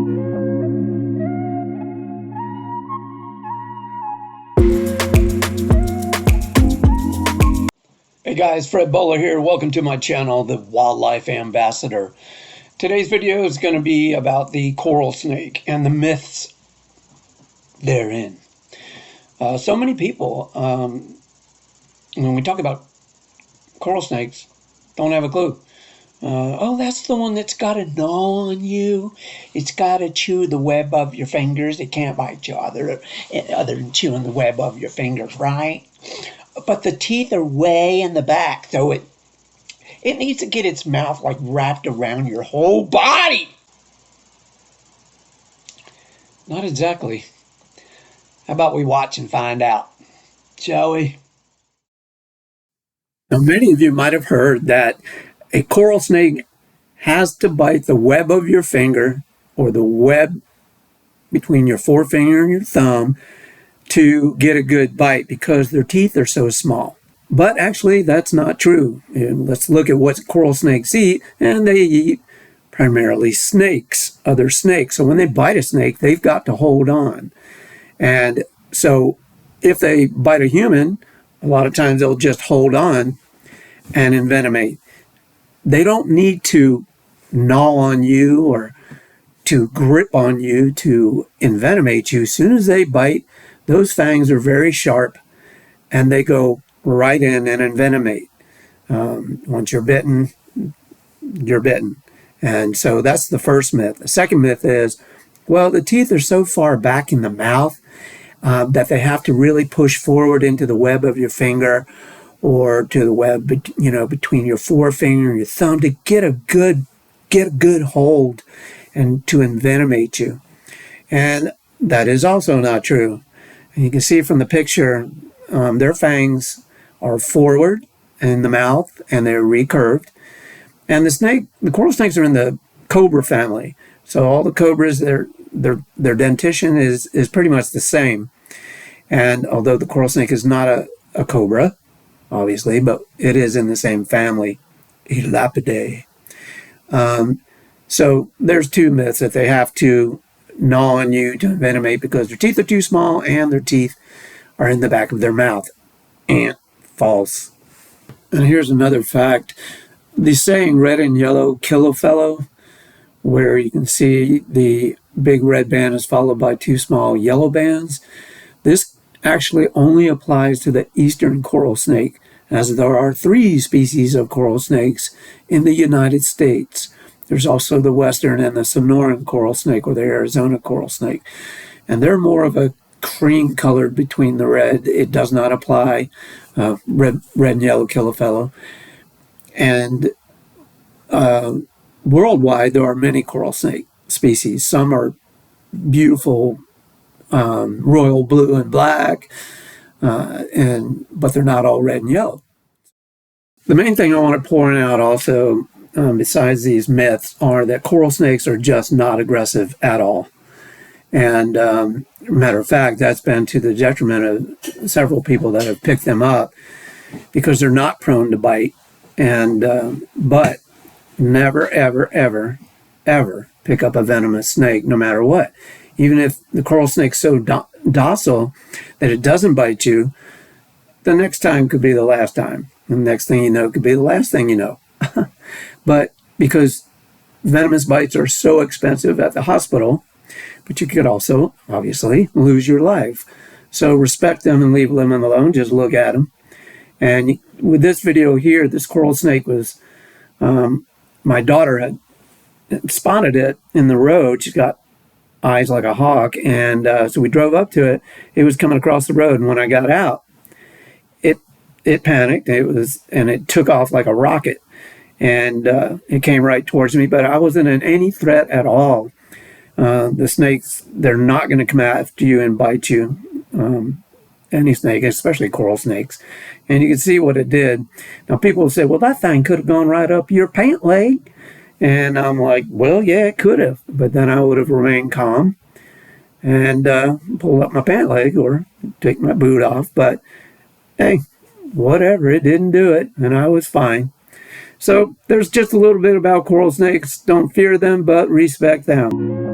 Hey guys, Fred Bowler here. Welcome to my channel, The Wildlife Ambassador. Today's video is going to be about the coral snake and the myths therein. So many people, when we talk about coral snakes, don't have a clue. Oh, that's the one that's got to gnaw on you. It's got to chew the web of your fingers. It can't bite you other than chewing the web of your fingers, right? But the teeth are way in the back, so it needs to get its mouth like wrapped around your whole body. Not exactly. How about we watch and find out, shall we? Now, many of you might have heard that a coral snake has to bite the web of your finger or the web between your forefinger and your thumb to get a good bite because their teeth are so small. But actually, that's not true. And let's look at what coral snakes eat, and they eat primarily snakes, other snakes. So when they bite a snake, they've got to hold on. And so if they bite a human, a lot of times they'll just hold on and envenomate. They don't need to gnaw on you or to grip on you to envenomate you. As soon as they bite, those fangs are very sharp and they go right in and envenomate. Once you're bitten, you're bitten. And so that's the first myth. The second myth is, well, the teeth are so far back in the mouth that they have to really push forward into the web of your finger or to the web, between your forefinger and your thumb to get a good hold and to envenomate you. And that is also not true. And you can see from the picture, their fangs are forward in the mouth and they're recurved. And the coral snakes are in the cobra family. So all the cobras, their dentition is pretty much the same. And although the coral snake is not a cobra, obviously, but it is in the same family, Elapidae. So there's two myths: that they have to gnaw on you to envenomate because their teeth are too small and their teeth are in the back of their mouth. And false. And here's another fact. The saying red and yellow kill a fellow, where you can see the big red band is followed by two small yellow bands. This actually only applies to the eastern coral snake, as there are 3 species of coral snakes in the United States. There's also the western and the Sonoran coral snake, or the Arizona coral snake. And they're more of a cream colored between the red. It does not apply. Red and yellow kill a fellow. And worldwide, there are many coral snake species. Some are beautiful, royal blue and black, but they're not all red and yellow. The main thing I want to point out also, besides these myths, are that coral snakes are just not aggressive at all. And matter of fact, that's been to the detriment of several people that have picked them up because they're not prone to bite. And but never, ever, ever, ever pick up a venomous snake, no matter what. Even if the coral snake's so docile that it doesn't bite you, the next time could be the last time. And the next thing you know could be the last thing you know. But because venomous bites are so expensive at the hospital, but you could also, obviously, lose your life. So respect them and leave them alone. Just look at them. And with this video here, this coral snake was, my daughter had spotted it in the road. She's got eyes like a hawk. And so we drove up to it. It was coming across the road. And when I got out, it panicked. And it took off like a rocket. And it came right towards me. But I wasn't in any threat at all. The snakes, they're not going to come after you and bite you. Any snake, especially coral snakes. And you can see what it did. Now people will say, well, that thing could have gone right up your pant leg. And I'm like, well, yeah, it could have. But then I would have remained calm and pull up my pant leg or take my boot off. But hey, whatever, it didn't do it, and I was fine. So there's just a little bit about coral snakes. Don't fear them, but respect them.